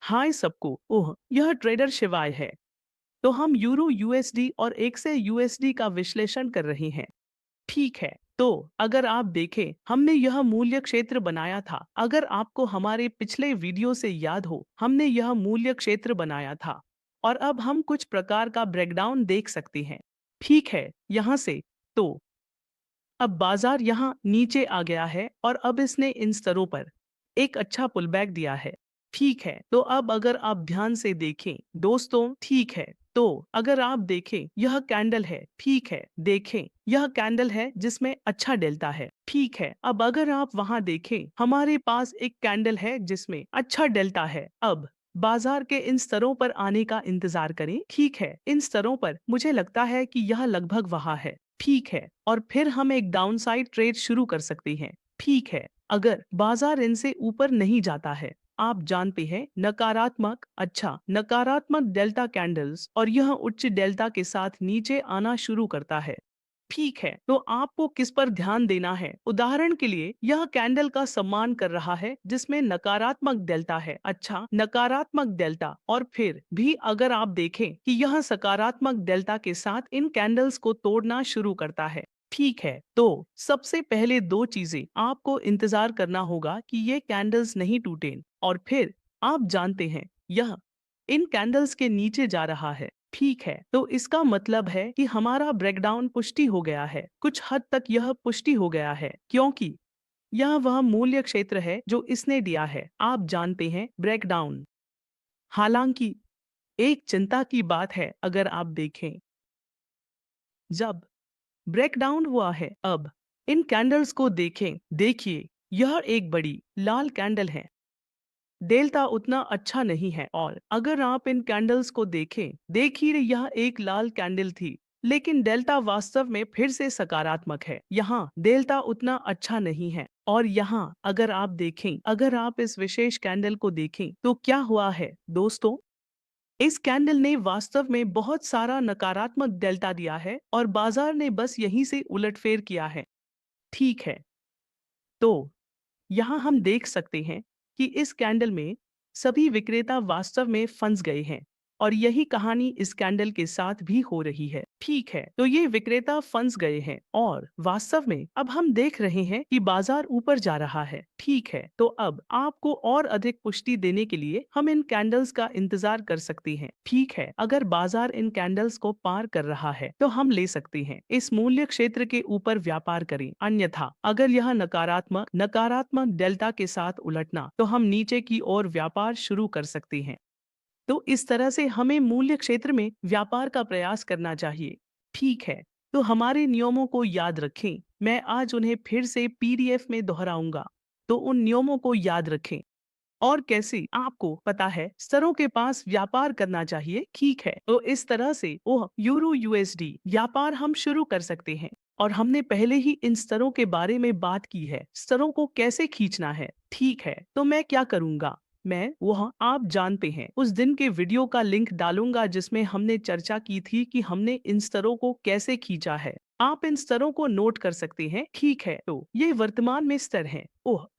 हाय सबको। यह ट्रेडर शिवाय है। तो हम यूरो यूएसडी और एक से यूएसडी का विश्लेषण कर रहे हैं। ठीक है, तो अगर आप देखें, हमने यह मूल्य क्षेत्र बनाया था। अगर आपको हमारे पिछले वीडियो से याद हो, हमने यह मूल्य क्षेत्र बनाया था और अब हम कुछ प्रकार का ब्रेकडाउन देख सकते हैं। ठीक है, यहाँ से तो अब बाजार यहाँ नीचे आ गया है और अब इसने इन स्तरों पर एक अच्छा पुलबैक दिया है। ठीक है, तो अब अगर आप ध्यान से देखें दोस्तों, ठीक है, तो अगर आप देखें यह कैंडल है। ठीक है, देखें यह कैंडल है जिसमें अच्छा डेल्टा है। ठीक है, अब अगर आप वहां देखें, हमारे पास एक कैंडल है जिसमें अच्छा डेल्टा है। अब बाजार के इन स्तरों पर आने का इंतजार करें। ठीक है, इन स्तरों पर मुझे लगता है कि यह लगभग वहां है। ठीक है, और फिर हम एक डाउनसाइड ट्रेड शुरू कर सकते हैं। ठीक है, अगर बाजार इनसे ऊपर नहीं जाता है, आप जानते हैं नकारात्मक डेल्टा कैंडल्स और यह उच्च डेल्टा के साथ नीचे आना शुरू करता है। ठीक है, तो आपको किस पर ध्यान देना है? उदाहरण के लिए यह कैंडल का सम्मान कर रहा है जिसमें नकारात्मक डेल्टा है। अच्छा, नकारात्मक डेल्टा, और फिर भी अगर आप देखें कि यह सकारात्मक डेल्टा के साथ इन कैंडल्स को तोड़ना शुरू करता है। ठीक है, तो सबसे पहले दो चीजें आपको इंतजार करना होगा कि ये कैंडल्स नहीं टूटें और फिर आप जानते हैं यह इन कैंडल्स के नीचे जा रहा है। ठीक है, तो इसका मतलब है कि हमारा ब्रेकडाउन पुष्टि हो गया है। कुछ हद तक यह पुष्टि हो गया है क्योंकि यह वह मूल्य क्षेत्र है जो इसने दिया है। आप जानते हैं ब्रेकडाउन। हालांकि एक चिंता की बात है, अगर आप देखें जब ब्रेकडाउन हुआ है, अब इन कैंडल्स को देखें। देखिए, यह एक बड़ी लाल कैंडल है। डेल्टा उतना अच्छा नहीं है और अगर आप इन कैंडल्स को देखें, देखिए यह एक लाल कैंडल थी लेकिन डेल्टा वास्तव में फिर से सकारात्मक है। यहाँ डेल्टा उतना अच्छा नहीं है और यहाँ अगर आप देखें, अगर आप इस विशेष कैंडल को देखें तो क्या हुआ है दोस्तों, इस कैंडल ने वास्तव में बहुत सारा नकारात्मक डेल्टा दिया है और बाजार ने बस यहीं से उलटफेर किया है। ठीक है, तो यहाँ हम देख सकते हैं कि इस कैंडल में सभी विक्रेता वास्तव में फंस गए हैं और यही कहानी इस कैंडल के साथ भी हो रही है। ठीक है, तो ये विक्रेता फंस गए हैं और वास्तव में अब हम देख रहे हैं कि बाजार ऊपर जा रहा है। ठीक है, तो अब आपको और अधिक पुष्टि देने के लिए हम इन कैंडल्स का इंतजार कर सकते हैं। ठीक है, अगर बाजार इन कैंडल्स को पार कर रहा है तो हम ले सकते हैं इस मूल्य क्षेत्र के ऊपर व्यापार करें। अन्यथा अगर यह नकारात्मक डेल्टा के साथ उलटना तो हम नीचे की ओर व्यापार शुरू कर सकते हैं। तो इस तरह से हमें मूल्य क्षेत्र में व्यापार का प्रयास करना चाहिए। ठीक है, तो हमारे नियमों को याद रखें। मैं आज उन्हें फिर से पीडीएफ में दोहराऊंगा, तो उन नियमों को याद रखें और कैसे आपको पता है स्तरों के पास व्यापार करना चाहिए। ठीक है, तो इस तरह से वह यूरो यूएसडी व्यापार हम शुरू कर सकते हैं और हमने पहले ही इन स्तरों के बारे में बात की है, स्तरों को कैसे खींचना है। ठीक है, तो मैं क्या करूंगा, मैं वह आप जानते हैं उस दिन के वीडियो का लिंक डालूंगा जिसमें हमने चर्चा की थी कि हमने इन स्तरों को कैसे खींचा है। आप इन स्तरों को नोट कर सकते हैं। ठीक है, तो ये वर्तमान में स्तर हैं।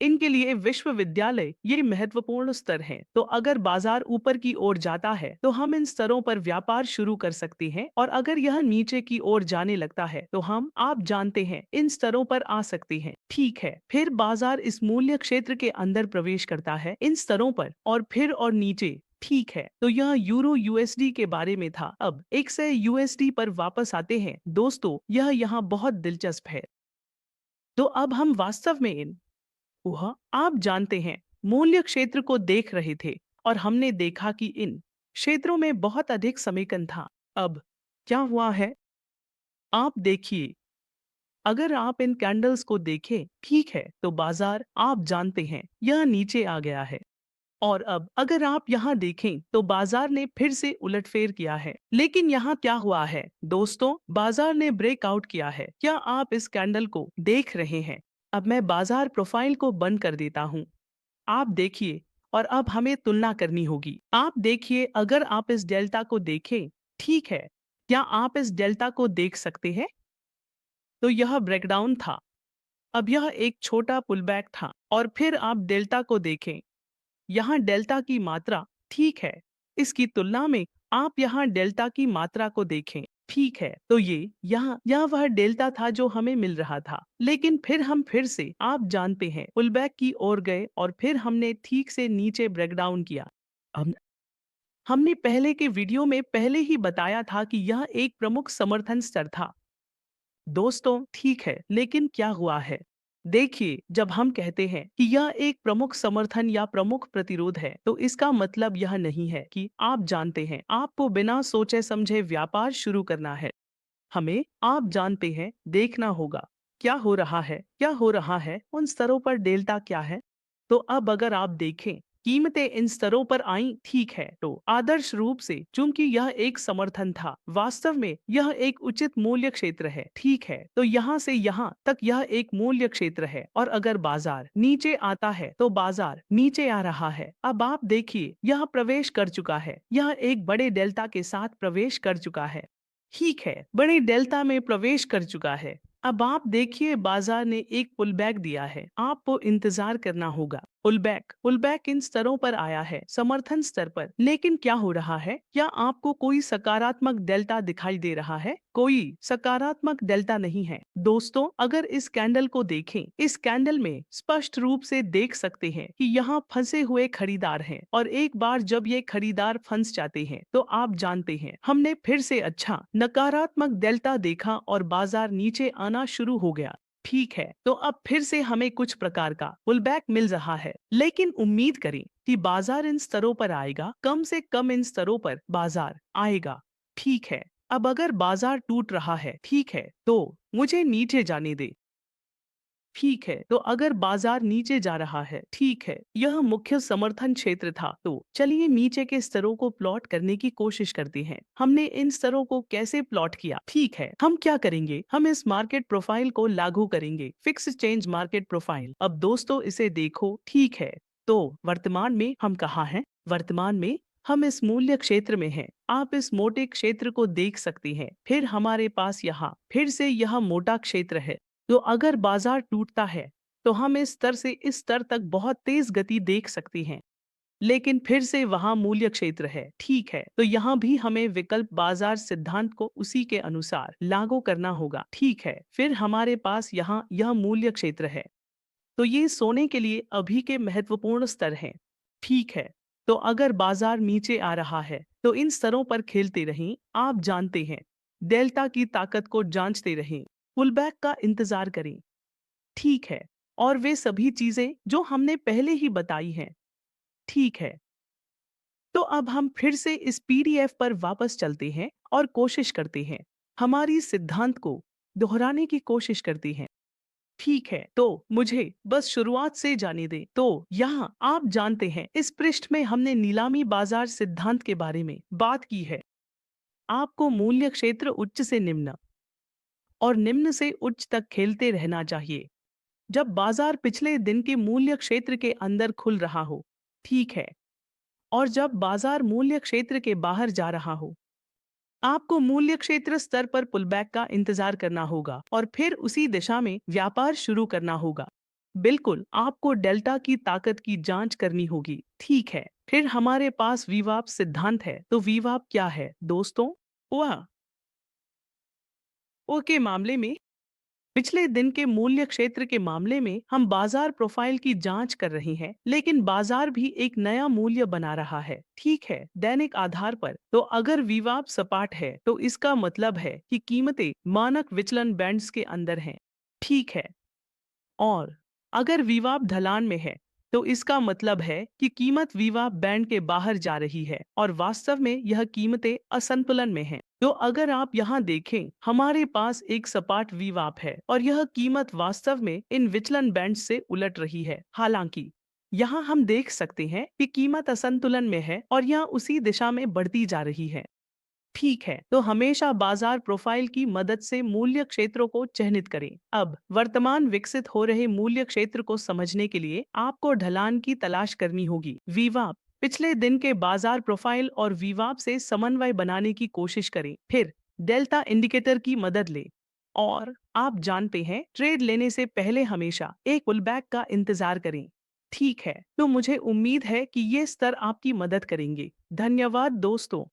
इनके लिए विश्वविद्यालय ये महत्वपूर्ण स्तर हैं। तो अगर बाजार ऊपर की ओर जाता है तो हम इन स्तरों पर व्यापार शुरू कर सकते हैं और अगर यह नीचे की ओर जाने लगता है तो हम आप जानते हैं इन स्तरों पर आ सकते हैं। ठीक है, फिर बाजार इस मूल्य क्षेत्र के अंदर प्रवेश करता है इन स्तरों पर और फिर और नीचे। ठीक है, तो यह यूरो यूएसडी के बारे में था। अब एक से यूएसडी पर वापस आते हैं दोस्तों, यह यहाँ बहुत दिलचस्प है। तो अब हम वास्तव में इन वह आप जानते हैं मूल्य क्षेत्र को देख रहे थे और हमने देखा कि इन क्षेत्रों में बहुत अधिक समेकन था। अब क्या हुआ है, आप देखिए, अगर आप इन कैंडल्स को देखें, ठीक है, तो बाजार आप जानते हैं यह नीचे आ गया है और अब अगर आप यहाँ देखें तो बाजार ने फिर से उलटफेर किया है। लेकिन यहाँ क्या हुआ है दोस्तों, बाजार ने ब्रेकआउट किया है। क्या आप इस कैंडल को देख रहे हैं? अब मैं बाजार प्रोफाइल को बंद कर देता हूँ। आप देखिए और अब हमें तुलना करनी होगी। आप देखिए, अगर आप इस डेल्टा को देखें, ठीक है, क्या आप इस डेल्टा को देख सकते हैं? तो यह ब्रेकडाउन था। अब यह एक छोटा पुलबैक था और फिर आप डेल्टा को देखें। यहाँ डेल्टा की मात्रा ठीक है। इसकी तुलना में आप यहाँ डेल्टा की मात्रा को देखें। ठीक है, तो ये यहाँ यह वह डेल्टा था जो हमें मिल रहा था, लेकिन फिर हम फिर से आप जानते हैं पुलबैक की ओर गए और फिर हमने ठीक से नीचे ब्रेकडाउन किया। हमने पहले के वीडियो में पहले ही बताया था कि यह एक प्रमुख समर्थन स्तर था। दोस्तों, ठीक है, लेकिन क्या हुआ है? देखिए, जब हम कहते हैं कि यह एक प्रमुख समर्थन या प्रमुख प्रतिरोध है, तो इसका मतलब यह नहीं है कि आप जानते हैं आपको बिना सोचे समझे व्यापार शुरू करना है। हमें आप जानते हैं देखना होगा क्या हो रहा है, क्या हो रहा है, उन स्तरों पर डेल्टा क्या है। तो अब अगर आप देखें कीमतें इन स्तरों पर आईं, ठीक है, तो आदर्श रूप से चूंकि यह एक समर्थन था, वास्तव में यह एक उचित मूल्य क्षेत्र है। ठीक है, तो यहाँ से यहाँ तक यह एक मूल्य क्षेत्र है और अगर बाजार नीचे आता है तो बाजार नीचे आ रहा है। अब आप देखिए यह प्रवेश कर चुका है, यह एक बड़े डेल्टा के साथ प्रवेश कर चुका है। ठीक है, बड़े डेल्टा में प्रवेश कर चुका है। अब आप देखिए बाजार ने एक पुलबैक दिया है, आपको इंतजार करना होगा। पुलबैक इन स्तरों पर आया है, समर्थन स्तर पर, लेकिन क्या हो रहा है? क्या आपको कोई सकारात्मक डेल्टा दिखाई दे रहा है? कोई सकारात्मक डेल्टा नहीं है। दोस्तों, अगर इस कैंडल को देखें, इस कैंडल में स्पष्ट रूप से देख सकते हैं कि यहाँ फंसे हुए खरीदार हैं और एक बार जब ये खरीदार फंस जाते हैं तो आप जानते हैं हमने फिर से अच्छा नकारात्मक डेल्टा देखा और बाजार नीचे आना शुरू हो गया। ठीक है, तो अब फिर से हमें कुछ प्रकार का पुलबैक मिल रहा है, लेकिन उम्मीद करें कि बाजार इन स्तरों पर आएगा, कम से कम इन स्तरों पर बाजार आएगा। ठीक है, अब अगर बाजार टूट रहा है, ठीक है, तो मुझे नीचे जाने दे। ठीक है, तो अगर बाजार नीचे जा रहा है, ठीक है, यह मुख्य समर्थन क्षेत्र था, तो चलिए नीचे के स्तरों को प्लॉट करने की कोशिश करते हैं। हमने इन स्तरों को कैसे प्लॉट किया? ठीक है, हम क्या करेंगे? हम इस मार्केट प्रोफाइल को लागू करेंगे, फिक्स चेंज मार्केट प्रोफाइल। अब दोस्तों इसे देखो, ठीक है, तो वर्तमान में हम कहाँ हैं? वर्तमान में हम इस मूल्य क्षेत्र में हैं। आप इस मोटे क्षेत्र को देख सकते हैं। फिर हमारे पास यहाँ फिर से यह मोटा क्षेत्र है। तो अगर बाजार टूटता है तो हम इस स्तर से इस स्तर तक बहुत तेज गति देख सकते हैं, लेकिन फिर से वहां मूल्य क्षेत्र है। ठीक है, तो यहाँ भी हमें विकल्प बाजार सिद्धांत को उसी के अनुसार लागू करना होगा। ठीक है, फिर हमारे पास यहाँ यह मूल्य क्षेत्र है, तो ये सोने के लिए अभी के महत्वपूर्ण स्तर हैं। ठीक है, तो अगर बाजार नीचे आ रहा है तो इन स्तरों पर खेलते रहें। आप जानते हैं डेल्टा की ताकत को जांचते रहें, पुलबैक का इंतजार करें। ठीक है, और वे सभी चीजें जो हमने पहले ही बताई हैं। ठीक है, तो अब हम फिर से इस पीडीएफ पर वापस चलते हैं और कोशिश करते हैं हमारी सिद्धांत को दोहराने की कोशिश करते हैं। ठीक है, तो मुझे बस शुरुआत से जाने दें। तो यहाँ आप जानते हैं इस पृष्ठ में हमने नीलामी बाजार सिद्धांत के बारे में बात की है। आपको मूल्य क्षेत्र उच्च से निम्न और निम्न से उच्च तक खेलते रहना चाहिए। जब बाजार पिछले दिन के मूल्य क्षेत्र के अंदर खुल रहा हो, ठीक है, और जब बाजार मूल्य क्षेत्र के बाहर जा रहा हो, आपको मूल्य क्षेत्र स्तर पर पुलबैक का इंतजार करना होगा और फिर उसी दिशा में व्यापार शुरू करना होगा। बिल्कुल, आपको डेल्टा की ताकत की जांच करनी होगी। ठीक है, फिर हमारे पास वीवाप सिद्धांत है। तो वीवाप क्या है दोस्तों? वह ओ के मामले में पिछले दिन के मूल्य क्षेत्र के मामले में हम बाजार प्रोफाइल की जांच कर रहे हैं, लेकिन बाजार भी एक नया मूल्य बना रहा है। ठीक है, दैनिक आधार पर। तो अगर विवाद सपाट है तो इसका मतलब है कि कीमतें मानक विचलन बैंड्स के अंदर हैं। ठीक है, और अगर विवाद ढलान में है तो इसका मतलब है कि कीमत विवाद बैंड के बाहर जा रही है और वास्तव में यह कीमतें असंतुलन में हैं। तो अगर आप यहाँ देखें, हमारे पास एक सपाट विवाद है और यह कीमत वास्तव में इन विचलन बैंड से उलट रही है। हालांकि यहाँ हम देख सकते हैं कि कीमत असंतुलन में है और यह उसी दिशा में बढ़ती जा रही है। ठीक है, तो हमेशा बाजार प्रोफाइल की मदद से मूल्य क्षेत्रों को चिह्नित करें। अब वर्तमान विकसित हो रहे मूल्य क्षेत्र को समझने के लिए आपको ढलान की तलाश करनी होगी। वीवाप पिछले दिन के बाजार प्रोफाइल और वीवाप से समन्वय बनाने की कोशिश करें, फिर डेल्टा इंडिकेटर की मदद लें और आप जानते हैं ट्रेड लेने से पहले हमेशा एक पुलबैक का इंतजार करें। ठीक है, तो मुझे उम्मीद है कि ये स्तर आपकी मदद करेंगे। धन्यवाद दोस्तों।